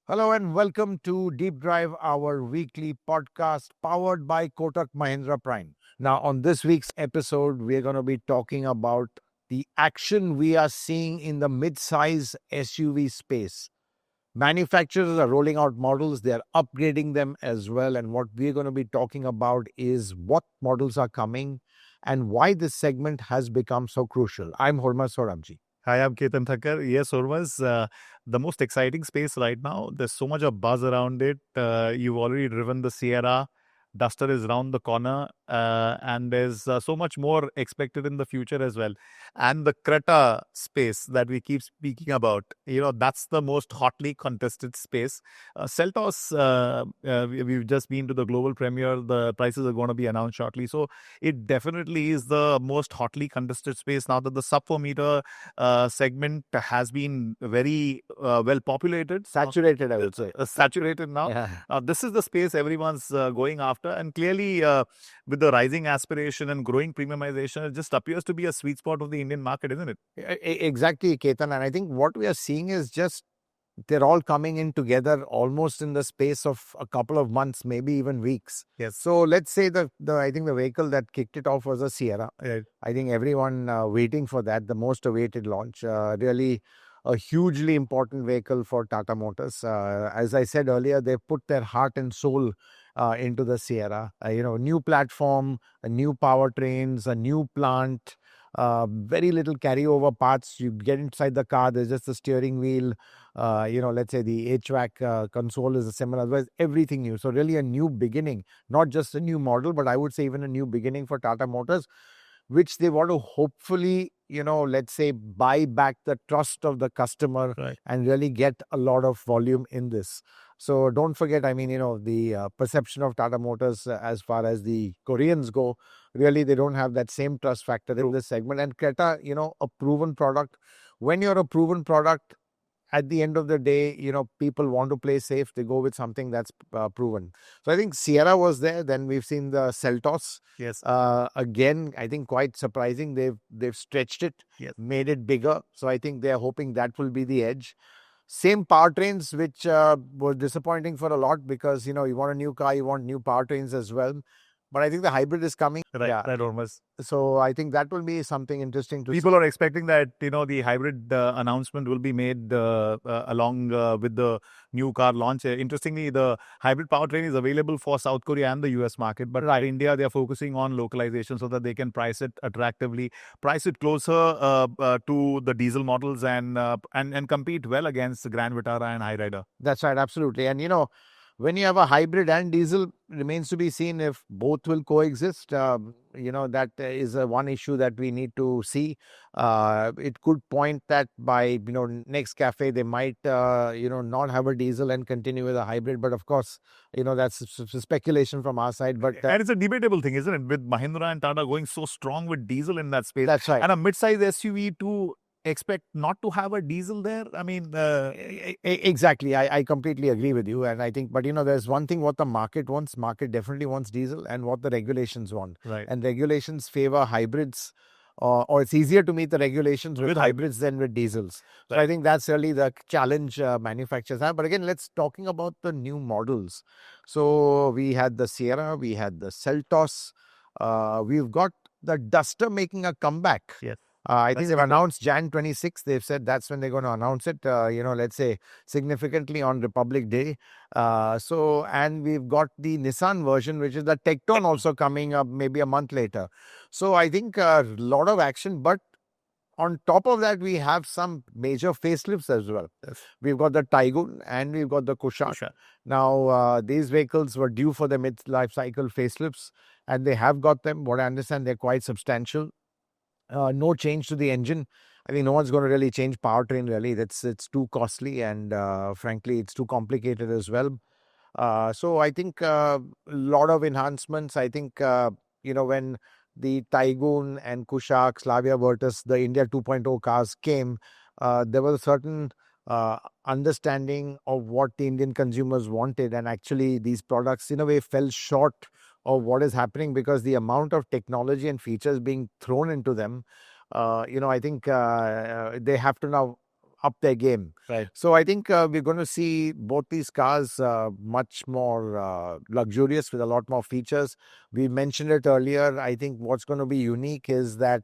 Hello and welcome to Deep Drive, our weekly podcast powered by Kotak Mahindra Prime. Now, on this week's episode, we're going to be talking about the action we are seeing in the mid-size SUV space. Manufacturers are rolling out models, they're upgrading them as well. And what we're going to be talking about is what models are coming and why this segment has become so crucial. I'm Hormazd Sorabjee. Hi, I'm Ketan Thakkar. Yes, Hormazd, the most exciting space right now. There's so much of buzz around it. You've already driven the Sierra. Duster is around the corner, and there's so much more expected in the future as well. And the Creta space that we keep speaking about, that's the most hotly contested space. Seltos, we've just been to the global premiere. The prices are going to be announced shortly. So it definitely is the most hotly contested space now that the sub 4 meter segment has been very well populated. Saturated, I would say. Saturated now. Yeah. This is the space everyone's going after. And clearly, with the rising aspiration and growing premiumization, it just appears to be a sweet spot of the Indian market, isn't it? Exactly, Ketan. And I think what we are seeing is just they're all coming in together almost in the space of a couple of months, maybe even weeks. Yes. So let's say I think the vehicle that kicked it off was a Sierra. Right. I think everyone waiting for that, the most awaited launch. Really a hugely important vehicle for Tata Motors. As I said earlier, they put their heart and soul into the Sierra. New platform, a new powertrains, a new plant. Very little carryover parts. You get inside the car, there's just the steering wheel. Let's say the HVAC console is similar. Otherwise, everything new. So really a new beginning, not just a new model, but I would say even a new beginning for Tata Motors, which they want to hopefully, let's say, buy back the trust of the customer. Right. And really get a lot of volume in this. So don't forget, I mean, the perception of Tata Motors as far as the Koreans go, really, they don't have that same trust factor in this segment. And Creta, a proven product. When you're a proven product, at the end of the day, people want to play safe. They go with something that's proven. So I think Sierra was there. Then we've seen the Seltos. Yes. Again, I think quite surprising. They've stretched it, Yes. made it bigger. So I think they're hoping that will be the edge. Same powertrains, which was disappointing for a lot because, you want a new car, you want new powertrains as well. But I think the hybrid is coming. Right, Yeah. right, Hormazd. So I think that will be something interesting to see. People are expecting that, the hybrid announcement will be made along with the new car launch. Interestingly, the hybrid powertrain is available for South Korea and the US market, but Right. for India, they are focusing on localization so that they can price it attractively, price it closer to the diesel models and compete well against the Grand Vitara and Hyrider. That's right, absolutely. And when you have a hybrid and diesel, remains to be seen if both will coexist. That is one issue that we need to see. It could point that by, next cafe, they might, not have a diesel and continue with a hybrid. But of course, that's speculation from our side. But And it's a debatable thing, isn't it? With Mahindra and Tata going so strong with diesel in that space. That's right. And a mid-size SUV to expect not to have a diesel there. I mean, exactly. I completely agree with you. And I think, but there's one thing what the market wants. Market definitely wants diesel, and what the regulations want. right. And regulations favor hybrids, or it's easier to meet the regulations with With hybrids than with diesels. So I think that's really the challenge manufacturers have. But again, let's talking about the new models. So we had the Sierra, we had the Seltos, we've got the Duster making a comeback. Yes. I think they've announced Jan 26th. They've said that's when they're going to announce it, let's say significantly on Republic Day. And we've got the Nissan version, which is the Tecton also coming up maybe a month later. So I think a lot of action, but on top of that, we have some major facelifts as well. Yes. We've got the Taigun and we've got the Kushaq. Now, these vehicles were due for the mid-life cycle facelifts, and they have got them. What I understand, they're quite substantial. No change to the engine. I think no one's going to really change powertrain, really. It's too costly, and frankly, it's too complicated as well. So I think a lot of enhancements. I think, when the Taigun and Kushaq, Slavia Virtus, the India 2.0 cars came, there was a certain understanding of what the Indian consumers wanted. And actually, these products, in a way, fell short of what is happening because the amount of technology and features being thrown into them, I think they have to now up their game. Right. So I think we're going to see both these cars much more luxurious with a lot more features. We mentioned it earlier. I think what's going to be unique is that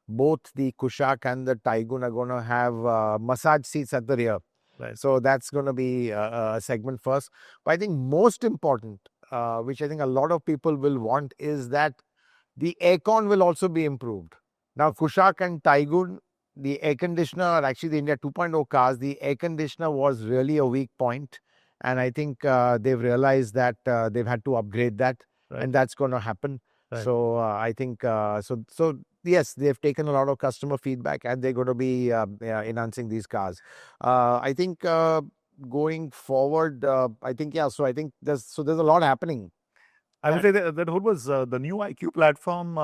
both the Kushaq and the Taigun are going to have massage seats at the rear. Right. So that's going to be a segment first. But I think most important, which I think a lot of people will want, is that the aircon will also be improved. Now, Kushaq and Taigun, the air conditioner, actually the India 2.0 cars, the air conditioner was really a weak point. And I think they've realized that they've had to upgrade that. Right. And that's going to happen. Right. So I think, so yes, they've taken a lot of customer feedback and they're going to be enhancing these cars. I think going forward, I think, so I think there's a lot happening. I would say that Hormazd, the new IQ platform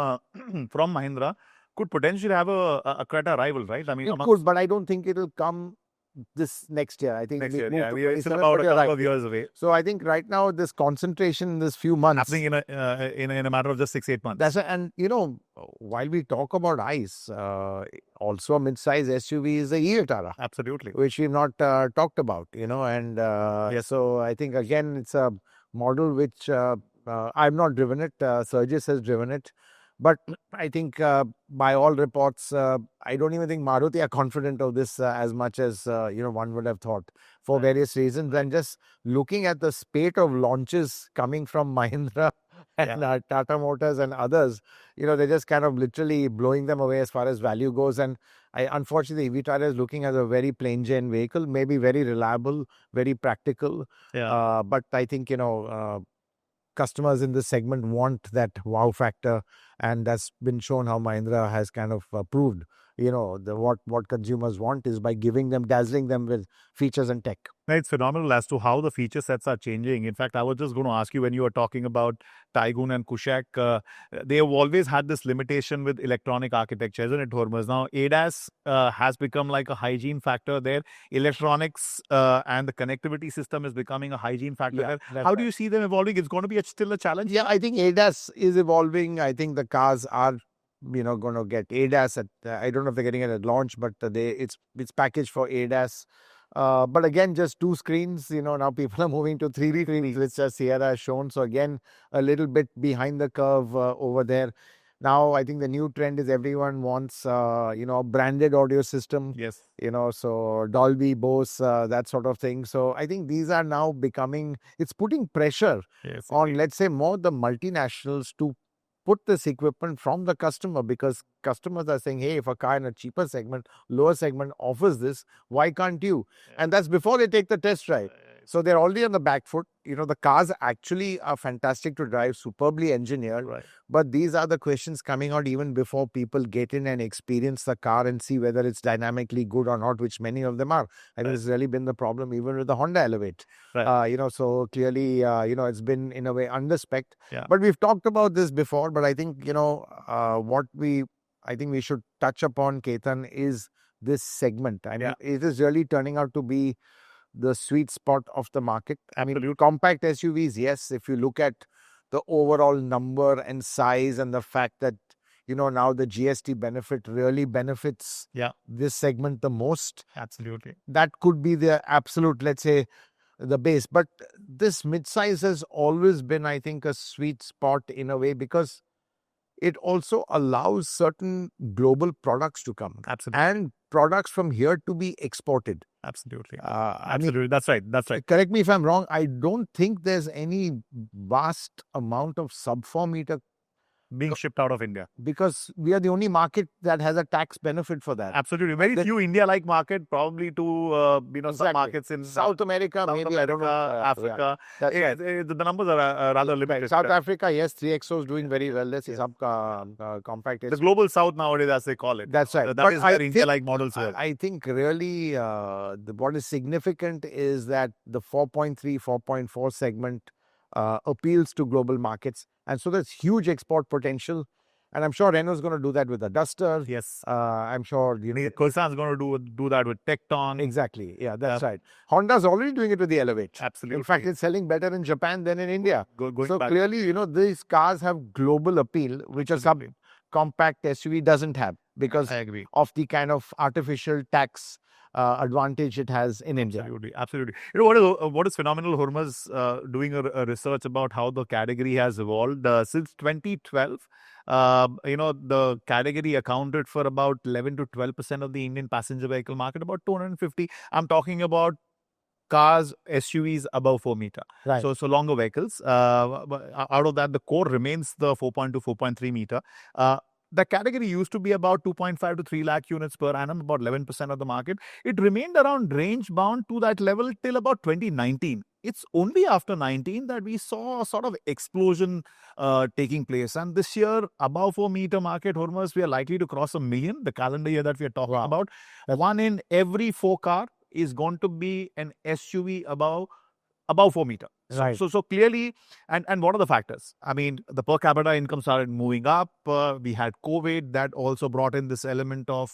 from Mahindra could potentially have a Creta rival, right? I mean, it could, but I don't think it'll come this next year. I think next year, it's about a couple of years away. So I think right now this concentration in this few months happening in a matter of just 6-8 months. And while we talk about ICE, also a mid-size SUV is the Vitara. Absolutely, which we've not talked about. And yes. So I think again it's a model which I've not driven it. Sergis has driven it. But I think by all reports, I don't even think Maruti are confident of this as much as, one would have thought for various reasons. And just looking at the spate of launches coming from Mahindra and Tata Motors and others, they're just kind of literally blowing them away as far as value goes. And unfortunately, Vitara is looking at a very plain Jane vehicle, maybe very reliable, very practical. But I think, customers in this segment want that wow factor, and that's been shown how Mahindra has kind of proved. What consumers want is by dazzling them with features and tech. It's phenomenal as to how the feature sets are changing. In fact, I was just going to ask you, when you were talking about Taigun and Kushaq, they have always had this limitation with electronic architecture, isn't it, Hormazd? Now, ADAS has become like a hygiene factor there. Electronics and the connectivity system is becoming a hygiene factor there. How do you see them evolving? It's going to be still a challenge? Yeah, I think ADAS is evolving. I think the cars are going to get ADAS at, I don't know if they're getting it at launch, but it's packaged for ADAS. But again, just two screens, now people are moving to 3D screens, which Sierra has shown. So again, a little bit behind the curve over there. Now, I think the new trend is everyone wants, a branded audio system. Yes. So Dolby, Bose, that sort of thing. So I think these are now it's putting pressure on, let's say, more the multinationals to put this equipment from the customer, because customers are saying, hey, if a car in a cheaper segment, lower segment offers this, why can't you? And that's before they take the test drive. So they're already on the back foot. The cars actually are fantastic to drive, superbly engineered. Right. But these are the questions coming out even before people get in and experience the car and see whether it's dynamically good or not, which many of them are. I mean, it's really been the problem even with the Honda Elevate. Right. So clearly, it's been in a way underspec. Yeah. But we've talked about this before. But I think, I think we should touch upon, Ketan, is this segment. I mean, it is really turning out to be the sweet spot of the market. I mean, compact SUVs, yes, if you look at the overall number and size and the fact that, now the GST benefit really benefits this segment the most. Absolutely. That could be the absolute, let's say, the base. But this mid-size has always been, I think, a sweet spot in a way, because it also allows certain global products to come. Absolutely. And products from here to be exported. Absolutely. Absolutely. I mean, that's right. That's right. Correct me if I'm wrong. I don't think there's any vast amount of sub-4 meter being shipped out of India, because we are the only market that has a tax benefit for that. Absolutely. Very few India-like market, probably to, some markets in South America, maybe, I don't know. Africa. The numbers are rather limited. South Africa, yes, 3XO is doing very well. This is compact. The global South nowadays, as they call it. That's right. That is where India-like models were. I think really what is significant is that the 4.3, 4.4 segment appeals to global markets. And so there's huge export potential. And I'm sure Renault is going to do that with the Duster. Yes. I'm sure Nissan is going to do that with Tecton. Exactly. Yeah, that's right. Honda's already doing it with the Elevate. Absolutely. In fact, it's selling better in Japan than in India. So clearly, these cars have global appeal, which a compact SUV doesn't have. because I agree. of the kind of artificial tax advantage it has in India. Absolutely, absolutely. What is phenomenal? Hormazd doing a research about how the category has evolved since 2012. The category accounted for about 11 to 12% of the Indian passenger vehicle market, about 250. I'm talking about cars, SUVs above 4 meter. Right. So longer vehicles. Out of that, the core remains the 4.2, 4.3 meter. The category used to be about 2.5 to 3 lakh units per annum, about 11% of the market. It remained around range bound to that level till about 2019. It's only after 19 that we saw a sort of explosion taking place. And this year, above 4 meter market, Hormuz, we are likely to cross 1 million, the calendar year that we are talking about. One in every 4 car is going to be an SUV above 4 meter. Right. So clearly, and what are the factors? I mean, the per capita income started moving up. We had COVID that also brought in this element of,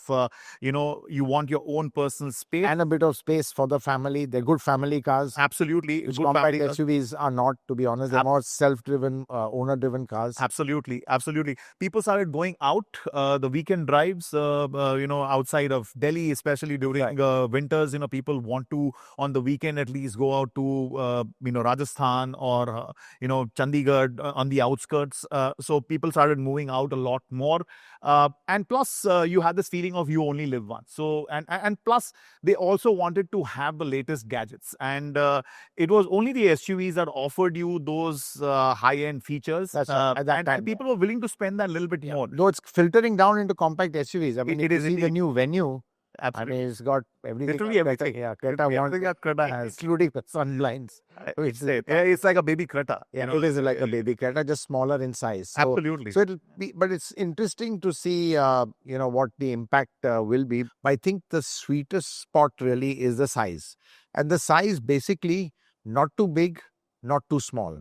you want your own personal space. And a bit of space for the family. They're good family cars. Absolutely. Which Good compact family cars. SUVs are not, to be honest. They're more self-driven, owner-driven cars. Absolutely. Absolutely. People started going out, the weekend drives, outside of Delhi, especially during winters. People want to, on the weekend at least, go out to, Rajasthan or, Chandigarh on the outskirts. So people started moving out a lot more. And plus, you had this feeling of you only live once. So, and plus, they also wanted to have the latest gadgets. And it was only the SUVs that offered you those high-end features. That's right. At that time, and people were willing to spend that little bit more. Though it's filtering down into compact SUVs. I mean, It if is you see the indeed. new Venue, Absolutely. I mean, it's got everything. Literally everything. Yeah, Creta has, including the sunblinds. It's like a baby Creta. Yeah, it is like a baby Creta, just smaller in size. So, Absolutely. So it'll be, but it's interesting to see, what the impact will be. I think the sweetest spot really is the size, and the size basically not too big, not too small.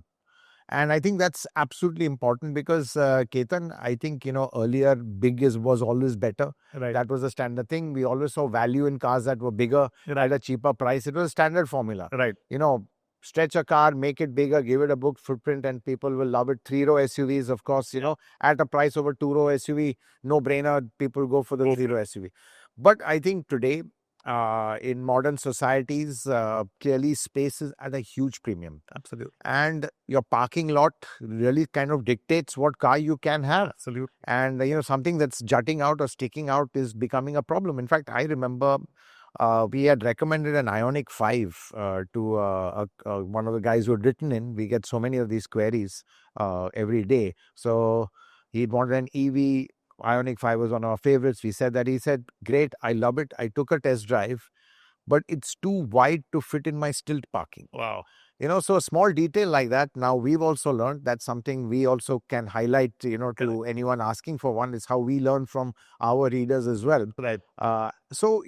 And I think that's absolutely important because, Ketan, I think, earlier big was always better. Right. That was a standard thing. We always saw value in cars that were bigger at a cheaper price. It was a standard formula. Right. Stretch a car, make it bigger, give it a book footprint, and people will love it. 3-row SUVs, of course, at a price over 2-row SUV, no brainer, people go for the 3-row SUV. But I think today, in modern societies, clearly space is at a huge premium. Absolutely. And your parking lot really kind of dictates what car you can have. Absolutely. And, something that's jutting out or sticking out is becoming a problem. In fact, I remember we had recommended an Ioniq 5 to one of the guys who had written in. We get so many of these queries every day. So he wanted an EV. Ioniq 5 was one of our favorites. We said that. He said, great, I love it. I took a test drive, but it's too wide to fit in my stilt parking. Wow. So a small detail like that. Now, we've also learned that's something we also can highlight, to anyone asking for one. Is how we learn from our readers as well. Right. So,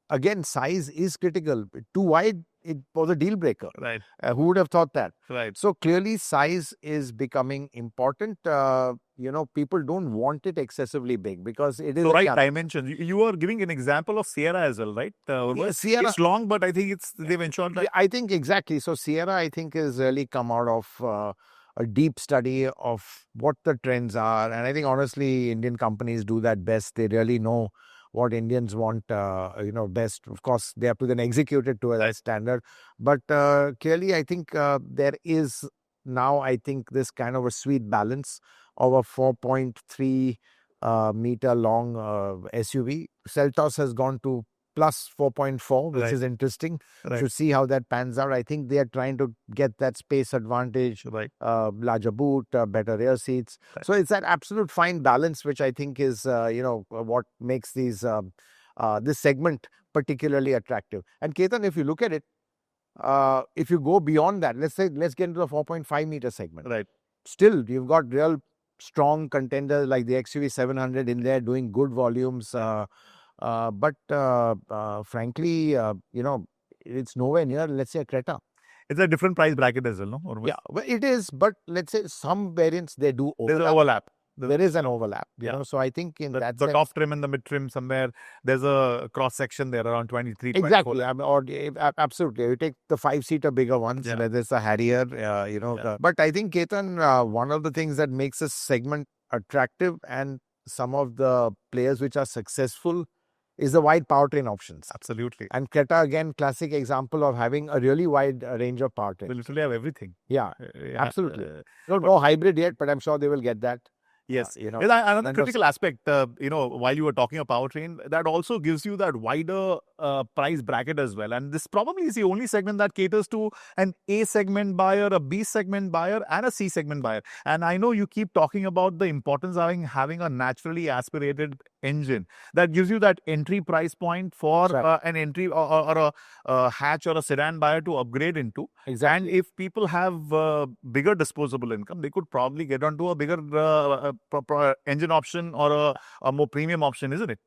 again, size is critical. Too wide, it was a deal breaker. Right. Who would have thought that? Right. So clearly, size is becoming important. People don't want it excessively big because it is so right dimensions. You are giving an example of Sierra as well, right? Sierra, it's long, but I think they've ensured that. I think exactly. So Sierra, I think, has really come out of a deep study of what the trends are, and I think honestly, Indian companies do that best. They really know what Indians want, best. Of course, they have to then execute it to a standard. But clearly, I think there is now, I think, this kind of a sweet balance of a 4.3 meter long SUV. Seltos has gone to plus 4.4, which is interesting. To see how that pans out. I think they are trying to get that space advantage, larger boot, better rear seats. So it's that absolute fine balance, which I think is, what makes these this segment particularly attractive. And Ketan, if you look at it, if you go beyond that, let's get into the 4.5 meter segment. Right. Still, you've got real strong contenders like the XUV 700 in there doing good volumes. But frankly, it's nowhere near, let's say, a Creta. It's a different price bracket as well, no? Yeah, well, it is. But let's say some variants, they do overlap. There's an overlap. There is an overlap, so I think in that the top trim and the mid trim somewhere, there's a cross section there around 23. Exactly. Absolutely. You take the 5-seater bigger ones, whether it's a Harrier, But I think, Ketan, one of the things that makes this segment attractive and some of the players which are successful is the wide powertrain options. Absolutely. And Creta, again, classic example of having a really wide range of powertrain. They literally have everything. Yeah, absolutely. No hybrid yet, but I'm sure they will get that. Yes. You know, Another critical aspect, while you were talking about powertrain, that also gives you that wider price bracket as well. And this probably is the only segment that caters to an A segment buyer, a B segment buyer, and a C segment buyer. And I know you keep talking about the importance of having a naturally aspirated engine that gives you that entry price point for an entry or a hatch or a sedan buyer to upgrade into. Exactly. And if people have bigger disposable income, they could probably get onto a bigger engine option or a more premium option, isn't it?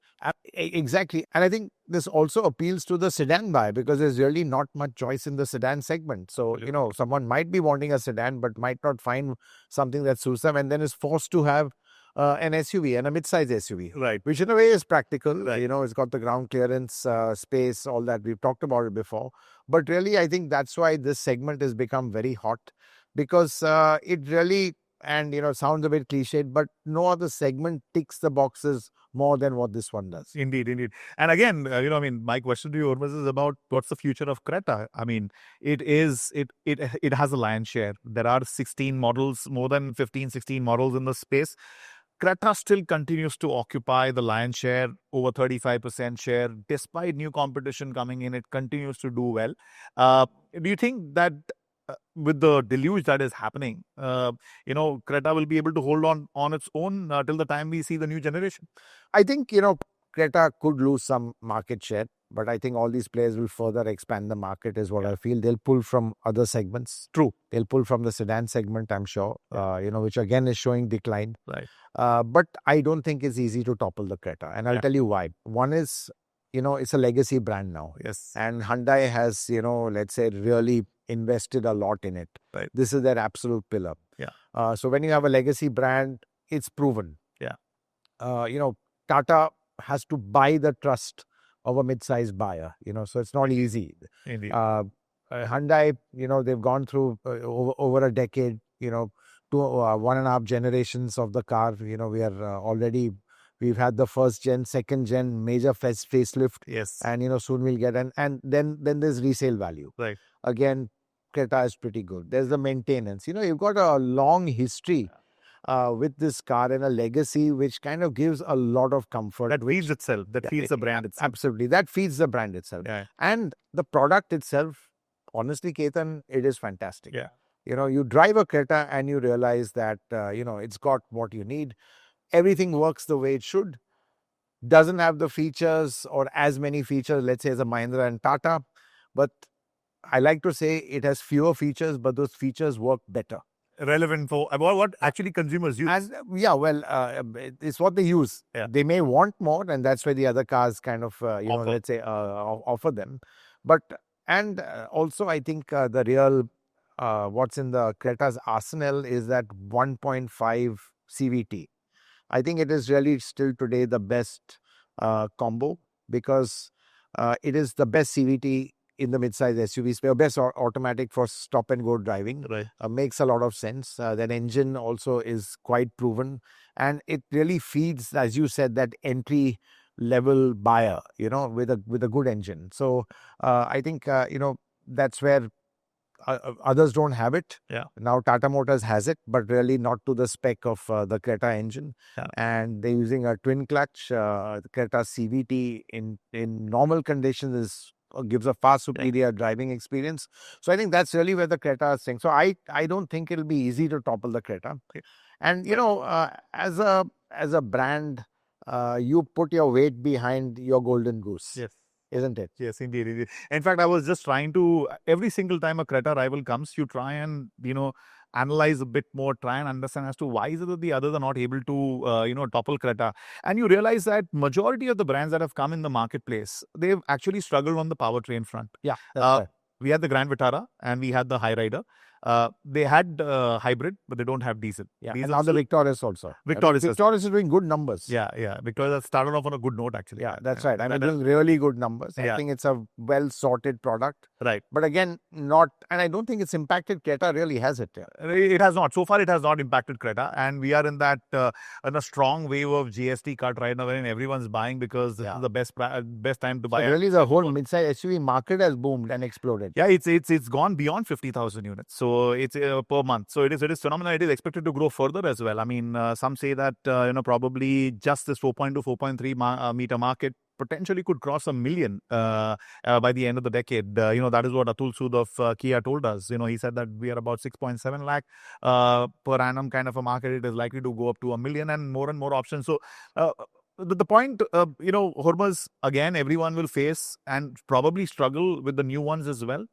Exactly. And I think this also appeals to the sedan buyer because there's really not much choice in the sedan segment. So, someone might be wanting a sedan but might not find something that suits them and then is forced to have an SUV and a mid-size SUV. Right. Which in a way is practical. Right. It's got the ground clearance, space, all that. We've talked about it before. But really, I think that's why this segment has become very hot because it really, and sounds a bit cliched, but no other segment ticks the boxes more than what this one does. Indeed. And again, my question to you, Hormazd, is about what's the future of Creta? I mean, it has a lion's share. There are 16 models, more than 15, 16 models in the space. Creta still continues to occupy the lion's share, over 35% share. Despite new competition coming in, it continues to do well. Do you think that with the deluge that is happening, Creta will be able to hold on its own till the time we see the new generation? I think, Creta could lose some market share, but I think all these players will further expand the market is what I feel. They'll pull from other segments. True. They'll pull from the sedan segment, I'm sure, which again is showing decline. Right. But I don't think it's easy to topple the Creta. And I'll tell you why. One is, it's a legacy brand now. Yes. And Hyundai has, let's say, really invested a lot in it. Right. This is their absolute pillar. Yeah. So when you have a legacy brand, it's proven. Yeah. Tata has to buy the trust of a mid-sized buyer, so it's not easy. Indeed. Hyundai, they've gone through over a decade, 1.5 generations of the car. We are we've had the first gen, second gen, major facelift. Yes. And, soon we'll get, and then there's resale value. Right. Again, Creta is pretty good. There's the maintenance. You've got a long history with this car and a legacy which kind of gives a lot of comfort. That feeds itself. That feeds the brand itself. Absolutely. That feeds the brand itself. Yeah. And the product itself, honestly, Ketan, it is fantastic. Yeah. You drive a Creta and you realize that, it's got what you need. Everything works the way it should. Doesn't have the features or as many features, let's say, as a Mahindra and Tata. But I like to say it has fewer features, but those features work better. Relevant for what actually consumers use. And it's what they use. Yeah. They may want more, and that's why the other cars kind of, let's say, offer them. But, and also I think the real, what's in the Creta's arsenal is that 1.5 CVT. I think it is really still today the best combo because it is the best CVT in the mid-size SUV space, best automatic for stop-and-go driving. Right. Makes a lot of sense. That engine also is quite proven. And it really feeds, as you said, that entry-level buyer, with a good engine. So I think, that's where others don't have it. Yeah. Now Tata Motors has it, but really not to the spec of the Creta engine. Yeah. And they're using a twin clutch. The Creta CVT in normal conditions gives a far superior driving experience. So I think that's really where the Creta is saying. So I don't think it'll be easy to topple the Creta. And as a brand, you put your weight behind your golden goose. Yes. Isn't it? Yes, indeed. In fact, I was just trying to, every single time a Creta rival comes, you try and, analyze a bit more, try and understand as to why is it that the others are not able to, topple Creta. And you realize that majority of the brands that have come in the marketplace, they've actually struggled on the powertrain front. Yeah, that's right. We had the Grand Vitara and we had the High Rider. They had hybrid, but they don't have diesel. Yeah, Diesel and now the still- Victorious also. Victorious has- Victorious is doing good numbers. Yeah. Because that started off on a good note, actually. Yeah, that's right. I mean, That- doing really good numbers. I Yeah. think it's a well sorted product. Right. But again, not, and I don't think it's impacted. Creta really has it. Yeah. It has not. So far, it has not impacted Creta. And we are in that, in a strong wave of GST cut right now, wherein everyone's buying because this Yeah. is the best time to buy. But really, the whole mid-size SUV market has boomed and exploded. Yeah, it's gone beyond 50,000 units. So it's per month. So it is phenomenal. It is expected to grow further as well. I mean, some say that probably just this 4.2, 4.3 meter market potentially could cross 1 million by the end of the decade. That is what Atul Sood of Kia told us. He said that we are about 6.7 lakh per annum kind of a market. It is likely to go up to 1 million and more options. So the point, Hormazd, again, everyone will face and probably struggle with the new ones as well.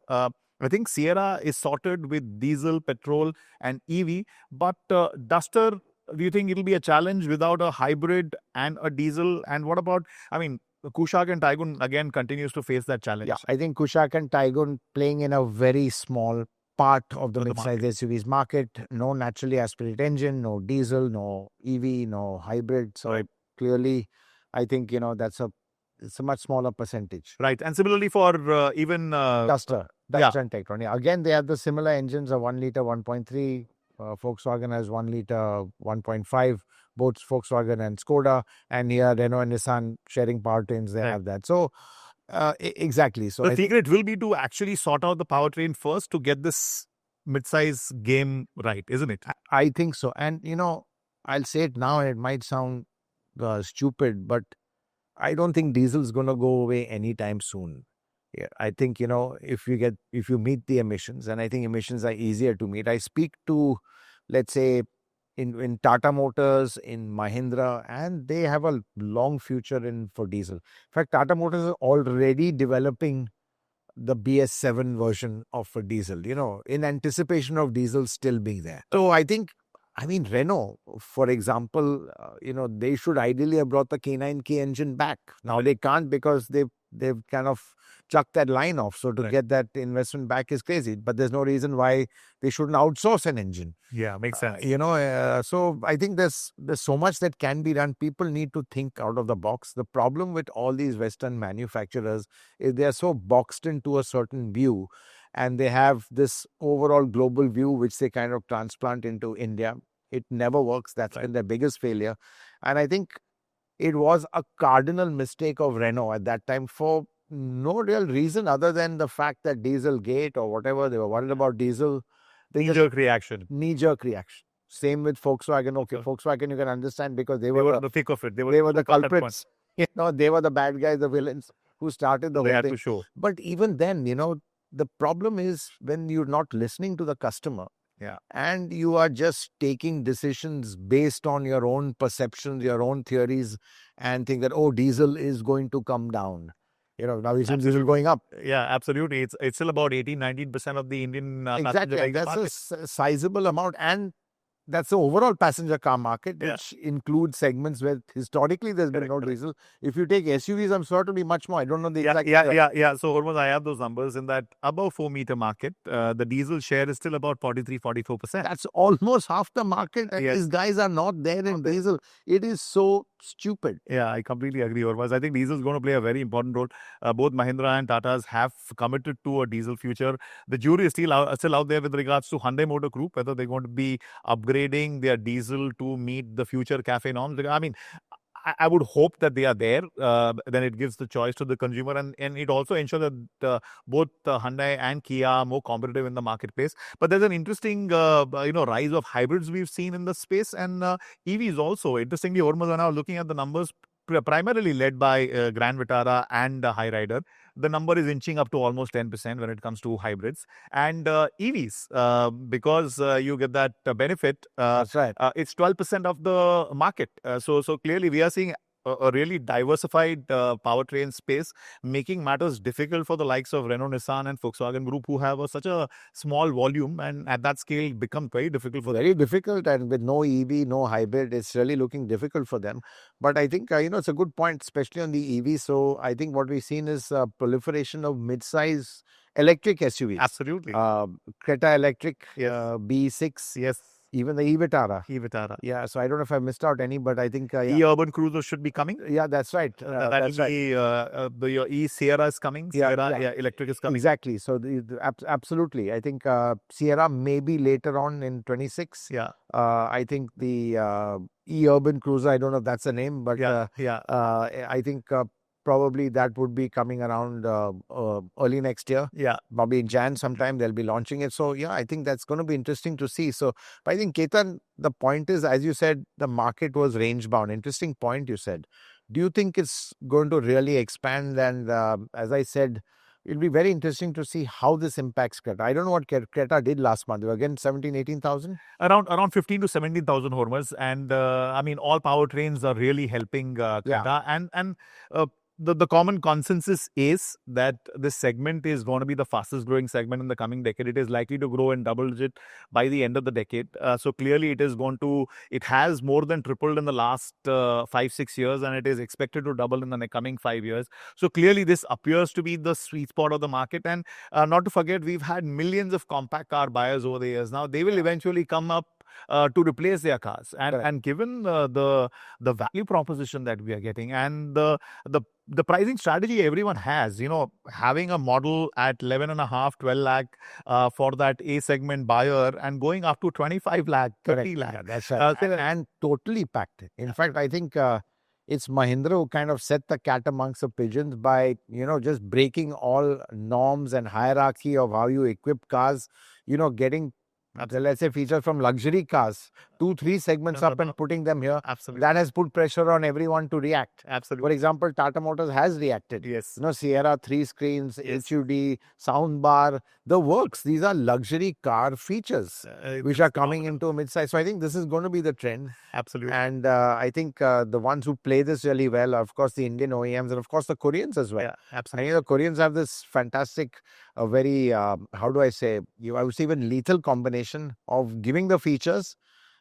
I think Sierra is sorted with diesel, petrol, and EV. But Duster, do you think it'll be a challenge without a hybrid and a diesel? And what about, Kushaq and Taigun again continues to face that challenge. Yeah, I think Kushaq and Taigun playing in a very small part of the mid-size SUVs market. No naturally aspirated engine, no diesel, no EV, no hybrid. So clearly, I think, it's a much smaller percentage. Right. And similarly for even Duster and Tectron. Yeah. Again, they have the similar engines, a 1 liter 1.3. Volkswagen has 1 liter 1.5, both Volkswagen and Skoda. And here, Renault and Nissan sharing powertrains, they have that. So, exactly. So the secret will be to actually sort out the powertrain first to get this mid-size game right, isn't it? I think so. And, I'll say it now, and it might sound stupid, but I don't think diesel is going to go away anytime soon. Yeah, I think, if you meet the emissions, and I think emissions are easier to meet. I speak to, let's say, in Tata Motors, in Mahindra, and they have a long future for diesel. In fact, Tata Motors is already developing the BS7 version of a diesel, in anticipation of diesel still being there. So I think, Renault, for example, they should ideally have brought the K9K engine back. Now they can't because they've kind of chucked that line off. So to get that investment back is crazy. But there's no reason why they shouldn't outsource an engine. Yeah, makes sense. So I think there's so much that can be done. People need to think out of the box. The problem with all these Western manufacturers is they are so boxed into a certain view, and they have this overall global view which they kind of transplant into India. It never works. That's been their biggest failure. And I think it was a cardinal mistake of Renault at that time for no real reason other than the fact that Dieselgate or whatever, they were worried about diesel. Knee-jerk reaction. Same with Volkswagen. Okay, Volkswagen you can understand because they were the thick of it. They were the culprits. They were the bad guys, the villains who started the whole thing. They had to show. But even then, the problem is when you're not listening to the customer. Yeah. And you are just taking decisions based on your own perceptions, your own theories, and think that, diesel is going to come down. Now we see diesel going up. Yeah, absolutely. It's still about 18-19% of the Indian exactly. That's a sizable amount. And that's the overall passenger car market, which includes segments where historically there's been no diesel. If you take SUVs, I'm sure it'll be much more. I don't know the exact. Yeah. So, Hormazd, I have those numbers in that above 4 meter market, the diesel share is still about 43-44%. That's almost half the market. And these guys are not there in diesel. It is so stupid. Yeah, I completely agree, Hormazd. I think diesel is going to play a very important role. Both Mahindra and Tatas have committed to a diesel future. The jury is still out there with regards to Hyundai Motor Group, whether they're going to be upgrading their diesel to meet the future CAFE norms. I mean, I would hope that they are there. Then it gives the choice to the consumer, and it also ensures that both Hyundai and Kia are more competitive in the marketplace. But there's an interesting, rise of hybrids we've seen in the space, and EVs also. Interestingly, Hormazd are now looking at the numbers primarily led by Grand Vitara and Hyrider. The number is inching up to almost 10% when it comes to hybrids. And EVs, because you get that benefit, That's right. It's 12% of the market. So clearly we are seeing a really diversified powertrain space, making matters difficult for the likes of Renault, Nissan and Volkswagen Group, who have such a small volume, and at that scale become very difficult for them. Very difficult, and with no EV, no hybrid, it's really looking difficult for them. But I think, it's a good point, especially on the EV. So I think what we've seen is proliferation of mid-size electric SUVs. Absolutely. Creta electric, Yes. B6, Yes. even the e-Vitara. E-Vitara. Yeah, so I don't know if I missed out any, but I think E-urban cruiser should be coming. yeah, that's right. That'll That's right. be the E-Sierra is coming. Yeah, Sierra, yeah. electric is coming. Exactly. So absolutely, I think Sierra may be later on in 26. Yeah. I think the e-urban cruiser, I don't know if that's the name, but I think probably that would be coming around early next year. Yeah. Probably in Jan sometime they'll be launching it. So yeah, I think that's going to be interesting to see. So but I think, Ketan, the point is, as you said, the market was range bound. Interesting point you said. Do you think it's going to really expand? And as I said, it'll be very interesting to see how this impacts Creta. I don't know what Creta did last month. They were again 17, 18,000? Around 15 to 17,000 Hormazd. And I mean, all powertrains are really helping Creta. And the common consensus is that this segment is going to be the fastest growing segment in the coming decade. It is likely to grow in double digit by the end of the decade. So clearly it has more than tripled in the last 5-6 years, and it is expected to double in the coming 5 years. So clearly this appears to be the sweet spot of the market. And not to forget, we've had millions of compact car buyers over the years. Now they will eventually come up to replace their cars. And given the value proposition that we are getting and the pricing strategy everyone has, having a model at 11.5, 12 lakh for that A segment buyer and going up to 25 lakh, 30 lakh. Yeah, that's right. And totally packed. In fact, I think it's Mahindra who kind of set the cat amongst the pigeons by, just breaking all norms and hierarchy of how you equip cars, getting let's say features from luxury cars, 2-3 segments up and putting them here. Absolutely. That has put pressure on everyone to react. Absolutely. For example, Tata Motors has reacted. Yes. Sierra 3 screens, HUD, sound bar, the works. These are luxury car features which are coming into a mid-size. So I think this is going to be the trend. Absolutely. And I think the ones who play this really well are, of course, the Indian OEMs and, of course, the Koreans as well. Yeah, absolutely. The Koreans have this fantastic, very, how do I say, I would say even lethal combination of giving the features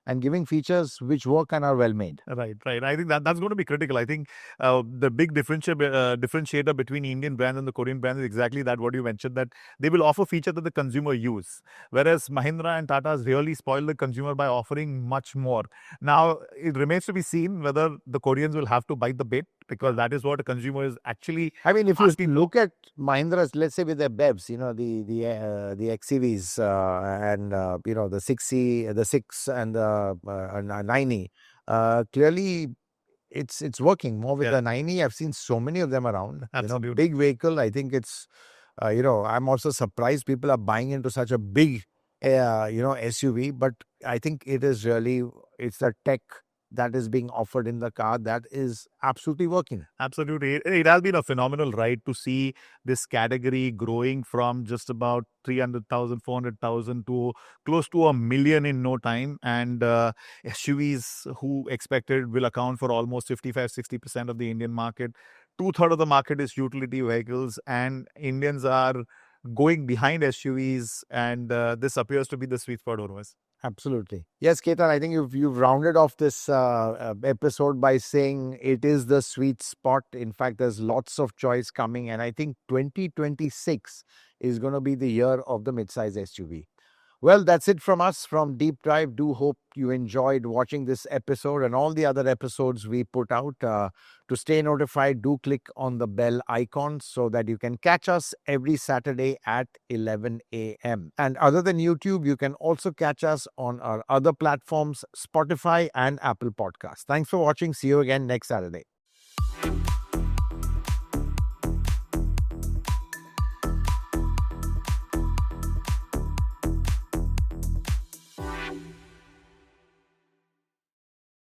and giving features which work and are well made. Right. I think that's going to be critical. I think the big differentiator between Indian brands and the Korean brands is exactly that, what you mentioned, that they will offer features that the consumer use. Whereas Mahindra and Tata's really spoil the consumer by offering much more. Now, it remains to be seen whether the Koreans will have to bite the bait, because that is what a consumer is actually. I mean, if you look at Mahindra's, let's say with their BEVs, the XCVs and the 6C, the 6 and the 9E, clearly it's working more with the 9E. I've seen so many of them around. Absolutely. Big vehicle. I think it's I'm also surprised people are buying into such a big SUV, but I think it's the tech that is being offered in the car that is absolutely working. Absolutely. It has been a phenomenal ride to see this category growing from just about 300,000, 400,000 to close to 1 million in no time. And SUVs, who expected, will account for almost 55-60% of the Indian market. 2/3 of the market is utility vehicles, and Indians are going behind SUVs, and this appears to be the sweet spot, Hormazd. Absolutely. Yes, Ketan, I think you've rounded off this episode by saying it is the sweet spot. In fact, there's lots of choice coming, and I think 2026 is going to be the year of the midsize SUV. Well, that's it from us from Deep Drive. Do hope you enjoyed watching this episode and all the other episodes we put out. To stay notified, do click on the bell icon so that you can catch us every Saturday at 11 a.m. And other than YouTube, you can also catch us on our other platforms, Spotify and Apple Podcasts. Thanks for watching. See you again next Saturday.